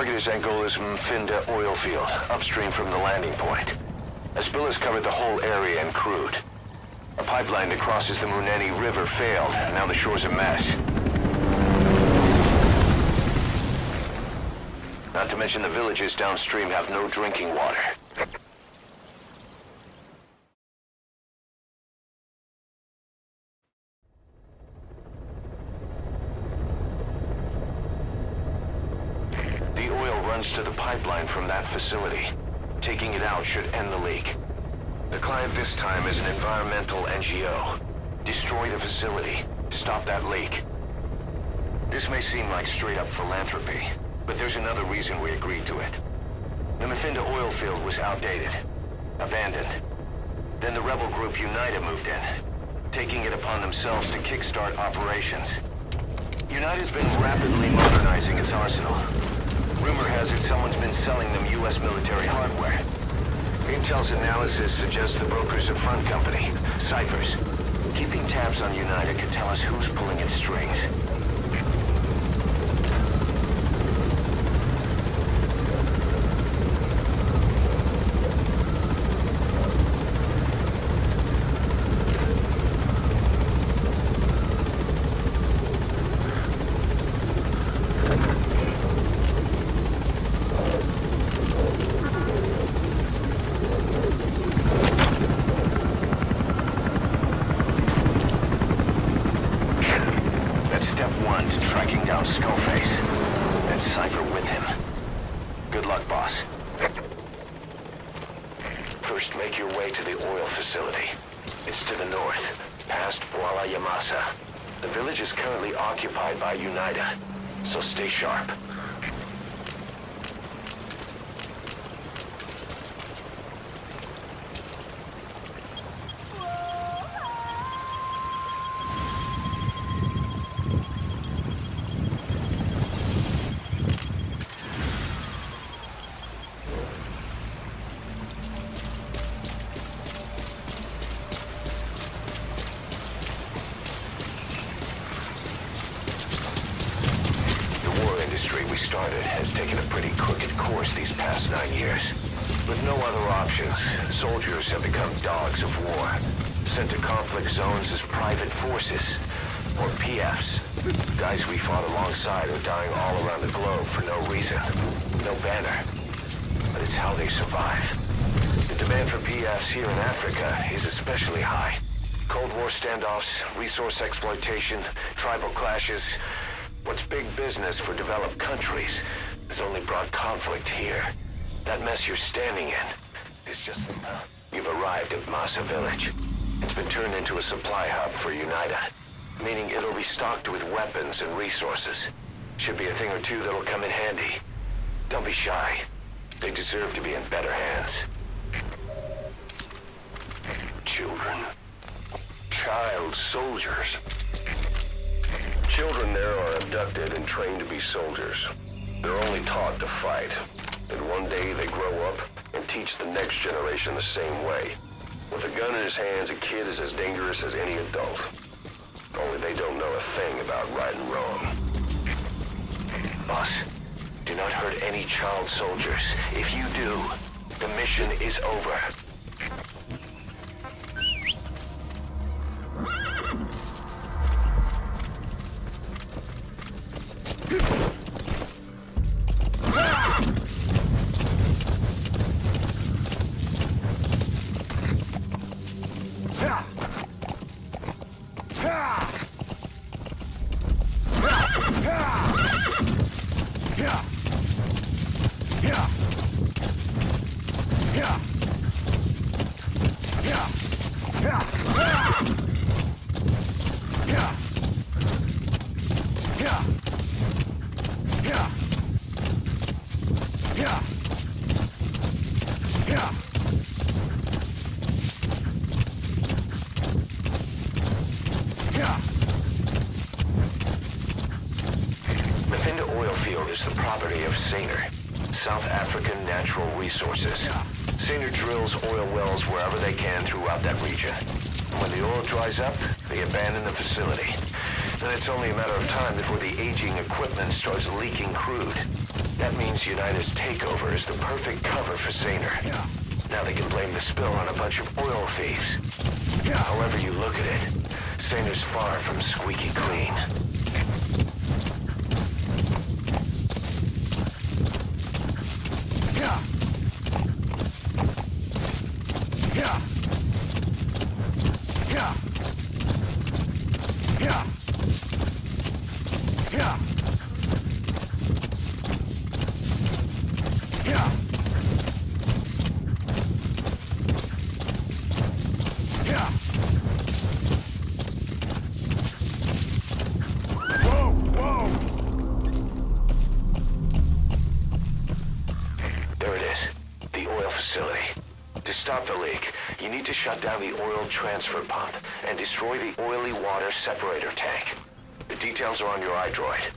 target is Angola's Mfinda oil field, upstream from the landing point. A spill has covered the whole area and crude. A pipeline that crosses the Muneni River failed, and now the shore's a mess. Not to mention the villages downstream have no drinking water. The oil runs to the pipeline from that facility. Taking it out should end the leak. The client this time is an environmental NGO. Destroy the facility. Stop that leak. This may seem like straight-up philanthropy, but there's another reason we agreed to it. The Mfinda oil field was outdated, abandoned. Then the rebel group UNITA moved in, taking it upon themselves to kickstart operations. UNITA's been rapidly modernizing its arsenal. Rumor has it someone's been selling them U.S. military hardware. Intel's analysis suggests the broker's a front company, Cyphers. Keeping tabs on UNITA could tell us who's pulling its strings. First, make your way to the oil facility. It's to the north, past Wala Yamasa. The village is currently occupied by UNITA, so stay sharp. We started has taken a pretty crooked course these past 9 years. With no other options, soldiers have become dogs of war, sent to conflict zones as private forces, or PFs. Guys we fought alongside are dying all around the globe for no reason, no banner. But it's how they survive. The demand for PFs here in Africa is especially high. Cold War standoffs, resource exploitation, tribal clashes. What's big business for developed countries has only brought conflict here. That mess you're standing in is just the... You've arrived at Masa Village. It's been turned into a supply hub for UNITA, meaning it'll be stocked with weapons and resources. Should be a thing or two that'll come in handy. Don't be shy. They deserve to be in better hands. Children. Child soldiers. Children there are abducted and trained to be soldiers. They're only taught to fight. And one day they grow up and teach the next generation the same way. With a gun in his hands, a kid is as dangerous as any adult. Only they don't know a thing about right and wrong. Boss, do not hurt any child soldiers. If you do, the mission is over. Mfinda oil field is the property of Saner, South African Natural Resources. Saner drills oil wells wherever they can throughout that region. When the oil dries up, they abandon the facility. And it's only a matter of time before the aging equipment starts leaking crude. That means United's takeover is the perfect cover for Saner. Now they can blame the spill on a bunch of oil thieves. However you look at it, Saner's far from squeaky clean. Stop the leak. You need to shut down the oil transfer pump and destroy the oily water separator tank. The details are on your iDroid.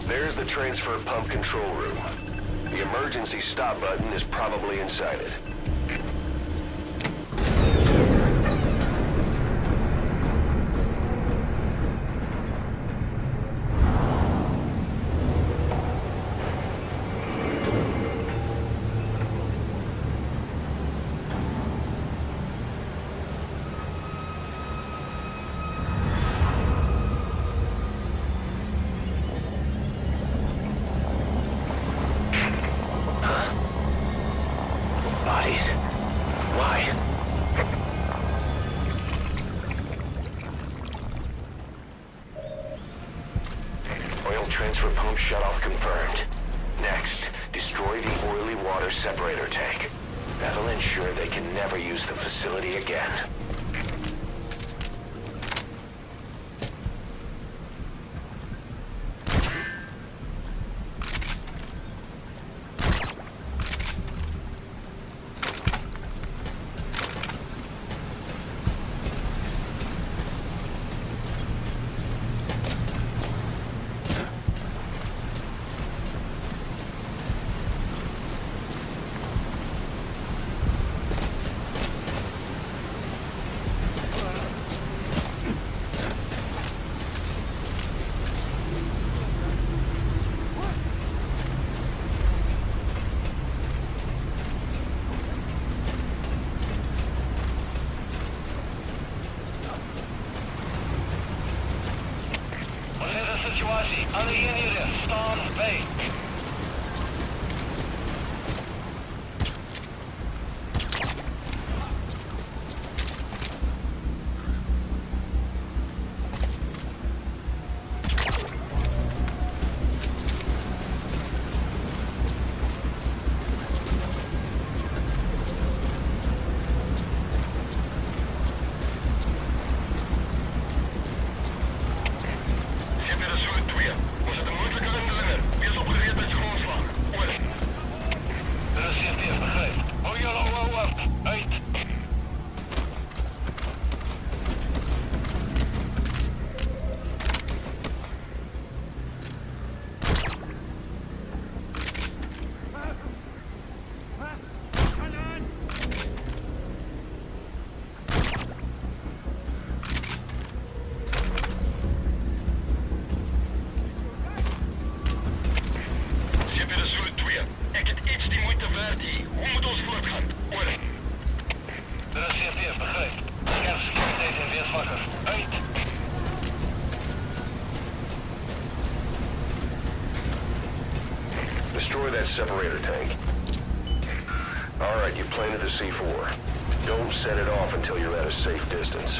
There's the transfer pump control room. The emergency stop button is probably inside it. Body Transfer pump shutoff confirmed. Next, destroy the oily water separator tank. That'll ensure they can never use the facility again. Alle eenheden, staan bij. Destroy that separator tank. Alright, you planted the C4. Don't set it off until you're at a safe distance.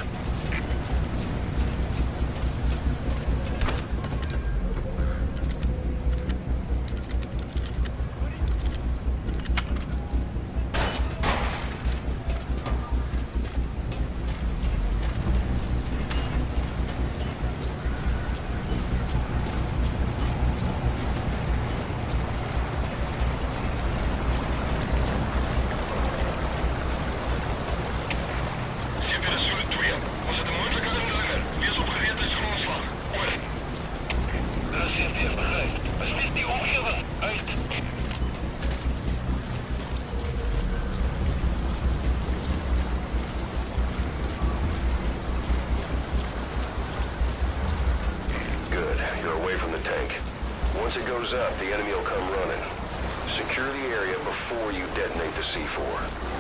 Once it goes up, the enemy will come running. Secure the area before you detonate the C4.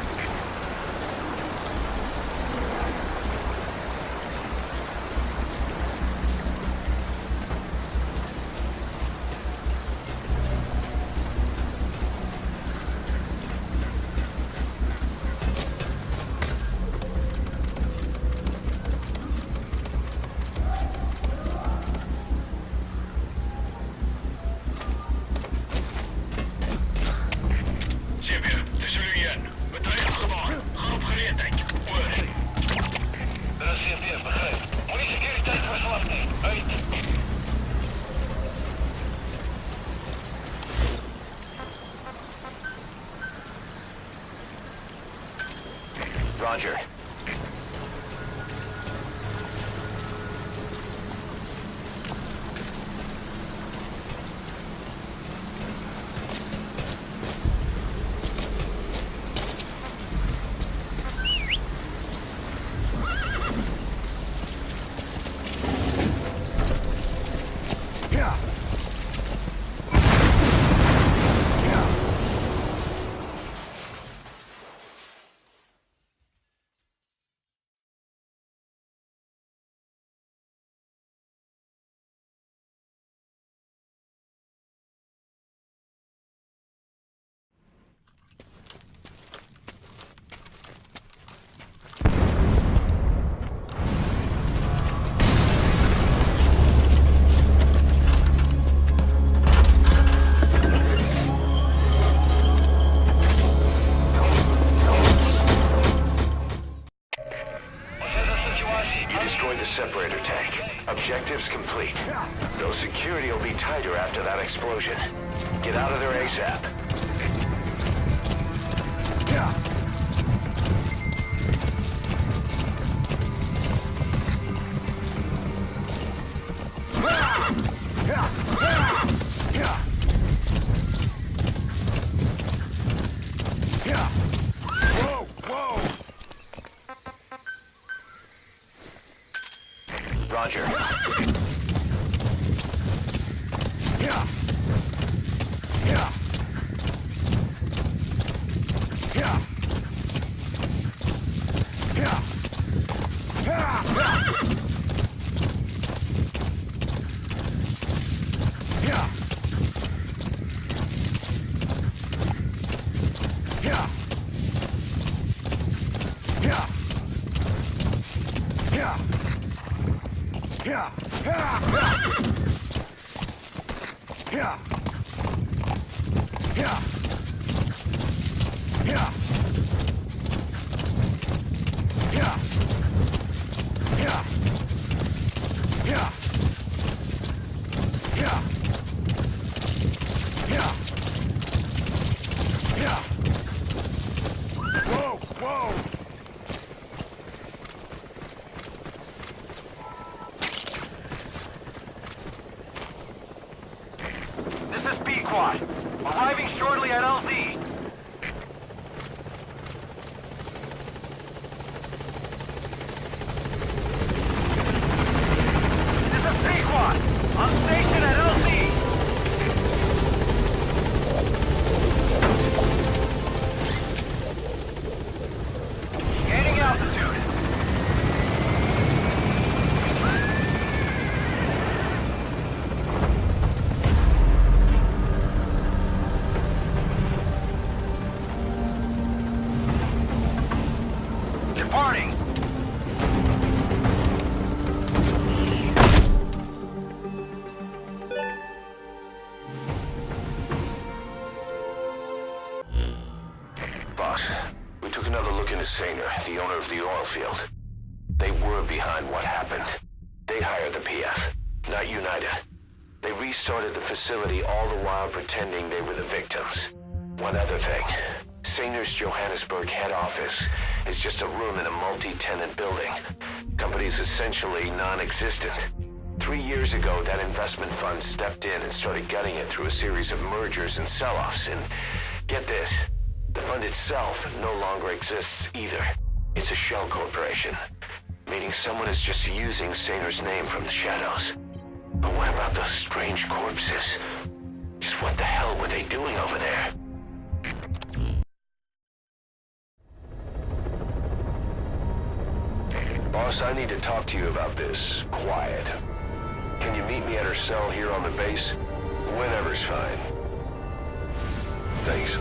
Roger. Objectives complete. Though security will be tighter after that explosion. Get out of there ASAP. Roger. This is B Squad. Arriving shortly at LZ. This is B Squad. On station at LZ. Gaining altitude. Departing. Boss, we took another look into Saner, the owner of the oil field. They were behind what happened. They hired the PF, not United. They restarted the facility all the while pretending they were the victims. One other thing. Saner's Johannesburg head office is just a room in a multi-tenant building. Company's essentially non-existent. 3 years ago, that investment fund stepped in and started gutting it through a series of mergers and sell-offs. And get this, the fund itself no longer exists either. It's a shell corporation, meaning someone is just using Saner's name from the shadows. But what about those strange corpses? Just what the hell were they doing over there? Boss, I need to talk to you about this. Quiet. Can you meet me at her cell here on the base? Whenever's fine. Thanks.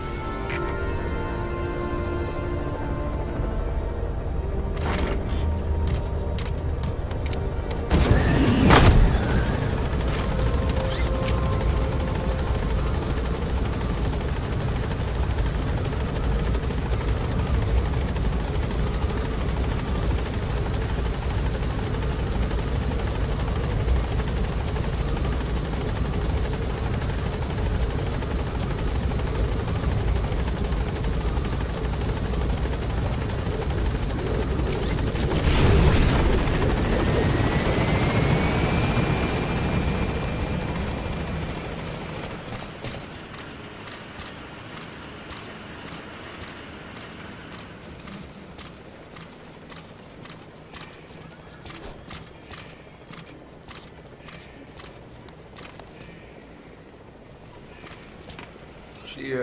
She,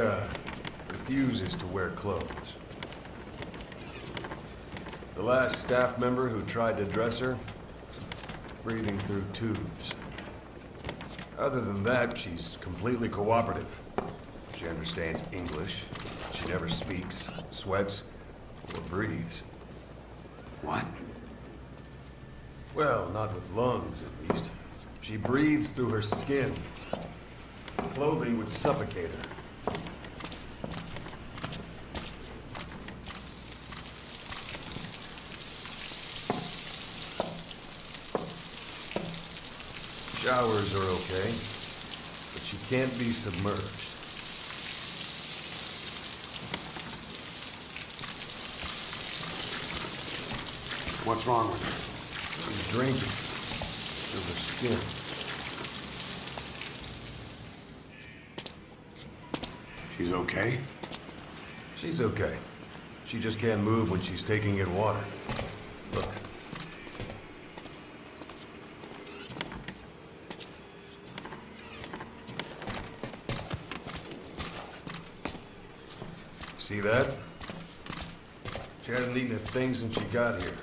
refuses to wear clothes. The last staff member who tried to dress her, breathing through tubes. Other than that, she's completely cooperative. She understands English. She never speaks, sweats, or breathes. What? Well, not with lungs, at least. She breathes through her skin. Clothing would suffocate her. Showers are okay, but she can't be submerged. What's wrong with her? She's drinking. Through her skin. She's okay? She's okay. She just can't move when she's taking in water. Look. See that? She hasn't eaten a thing since she got here.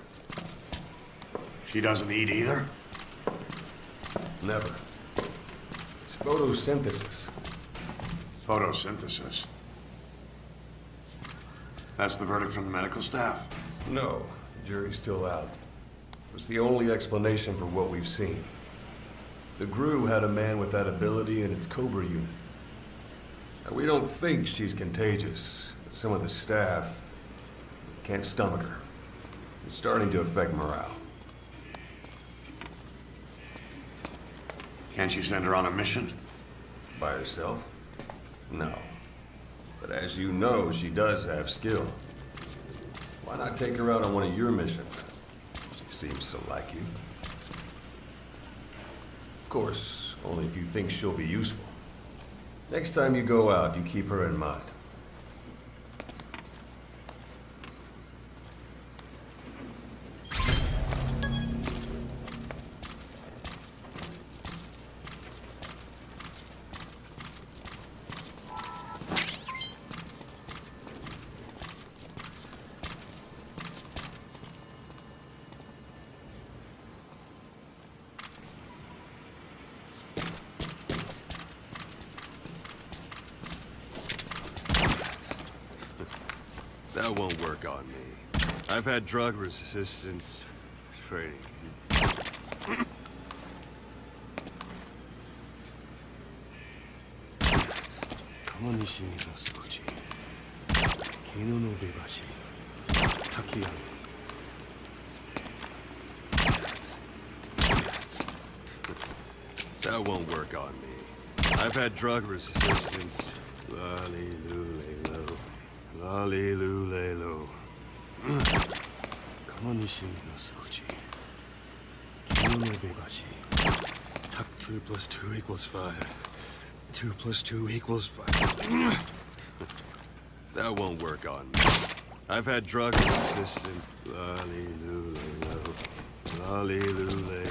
She doesn't eat either? Never. It's photosynthesis. Photosynthesis. That's the verdict from the medical staff? No, the jury's still out. It's the only explanation for what we've seen. The GRU had a man with that ability in its Cobra unit. Now, we don't think she's contagious, but some of the staff can't stomach her. It's starting to affect morale. Can't you send her on a mission? By herself? No. But as you know, she does have skill. Why not take her out on one of your missions? She seems to like you. Of course, only if you think she'll be useful. Next time you go out, you keep her in mind. That won't work on me. I've had drug resistance training. Kamonishi no Soji. Kino no Bebashi. Takiyama. That won't work on me. I've had drug resistance. Lali-lu-lay-lo. Lali-lu-lay-lo. Kamonishi no Soji. Kino no Bebashi. Tak 2 plus 2 equals 5. 2 plus 2 equals 5. That won't work on me. I've had drug resistance. Lali-lu-lay-lo. Lali-lu-lay-lo.